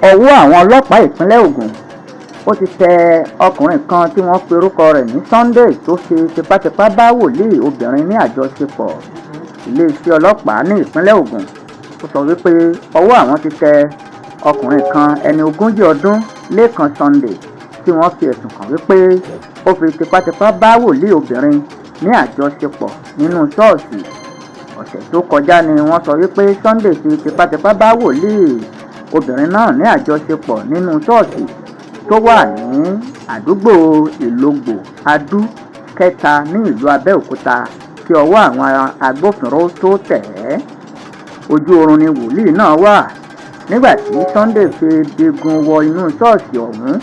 ọwọ́ àwọn ọlọ́pàá ìpínlẹ̀ Ògùn ó ti tẹ ọkùnrin kan tí wọ́n pe orúkọ rẹ̀ ní Sunday tó fi tipátipá bá wòlíì obìnrin ní àjọṣepọ̀. Iléeṣẹ́ ọlọ́pàá ní ìpínlẹ̀ Ògùn ó sọ wípé ọwọ́ àwọn ti tẹ ọkùnrin kan ẹni 40 ọdún Lẹ́kan Sunday tí wọ́n fi ẹ̀sùn kàn wípé ó fi tipátipá bá wòlíì obìnrin ní àjọṣepọ̀ nínú ṣọ́ọ̀ṣì. Ọ̀sẹ̀ tó kọjá ni wọ́n sọ wípé Sunday fi tipátipá bá wòlíì obìnrin náà ní àjọṣepọ̀ nínú ṣọ́ọ̀ṣì tó wà ní àdúgbò Ìlógbò Adú kẹta ní ìlú Abẹ́òkúta kí ọwọ́ àwọn agbófinró tó tẹ̀ ẹ́. Ojú oorun ni wòlíì náà wà nígbà tí Sunday fi digun wọ inú ṣọ́ọ̀ṣì ọ̀hún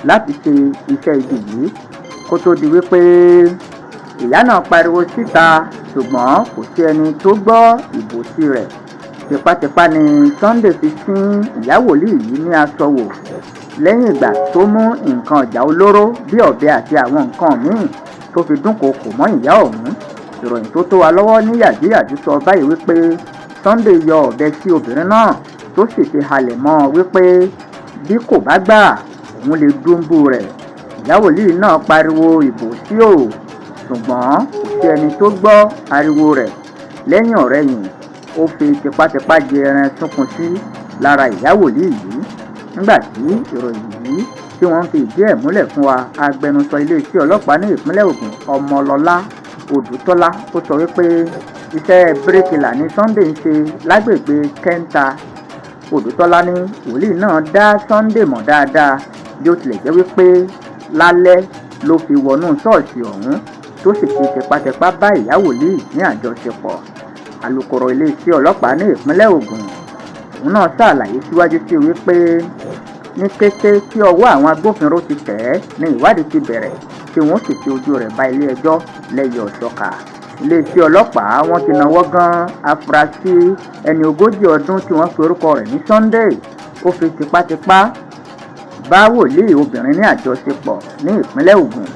láti ṣe iṣẹ́ ibi yìí kó tó di wípé ìyá náà pariwo síta ṣùgbọ́n kò sí ẹni tó gbọ́ ìbòsí rẹ̀. Tipátipá ni Sunday fi sín ìyá wòlíì yìí ní aṣọ wò lẹ́yìn ìgbà tó mú nǹkan ọ̀jà olóró bí ọ̀bẹ àti àwọn nǹkan míì tó fi dúnkòokò mọ́ ìyá ọ̀hún. Ìròyìn tó tó wa lọ́wọ́ ní yàjóyàjó sọ báyìí wípé Sunday yọ ọ̀bẹ sí obìnrin náà tó sì fi halẹ̀ mọ́ wípé bí kò bá gbà òun lè dúnbú rẹ̀. Ìyá wòlíì náà pariwo ìbòsí o ṣùgbọ́n kò sí ẹni tó gbọ́ ariwo rẹ̀. Lẹ́yìn ọ̀rẹyìn ó fi tipátipá jẹ ẹran súnkún sí lára ìyá wòlíì yìí. Nígbà tí ìròyìn yìí tí wọ́n fi ìdí ẹ̀ múlẹ̀ fún wa, agbẹnusọ iléeṣẹ́ ọlọ́pàá ní ìpínlẹ̀ Ògùn Ọmọlọ́lá Odùtọ́lá ó sọ wípé iṣẹ́ bíríkìlà ní Sunday ń ṣe lágbègbè Kẹ́ńtà. Odùtọ́lá ní wòlíì náà dá Sunday mọ̀ dáadáa bí ó tilẹ̀ jẹ́ wípé lálẹ́ ló fi wọnú ṣọ́ọ̀ṣì ọ̀hún tó sì fi tipátipá bá ìyá wòlíì ní àjọṣepọ̀. Alukoro iléeṣẹ́ ọlọ́pàá ní ìpínlẹ̀ Ògùn òun náà ṣàlàyé síwájú sí wípé ní kété tí ọwọ́ àwọn agbófinró ti tẹ̀ ẹ́ ní ìwádìí ti bẹ̀rẹ̀ tí wọ́n sì fi ojú rẹ̀ bá ilé ẹjọ́ lẹ́yìn ọ̀ṣọ́ka. Iléeṣẹ́ ọlọ́pàá wọ́n ti náwó gan afurasí ẹni 40 ọdún tí wọ́n pe orúkọ rẹ̀ ní Sunday ó fi tipátipá bá wòlíì obìnrin ní àjọṣepọ̀ ní ìpínlẹ̀ Ògùn.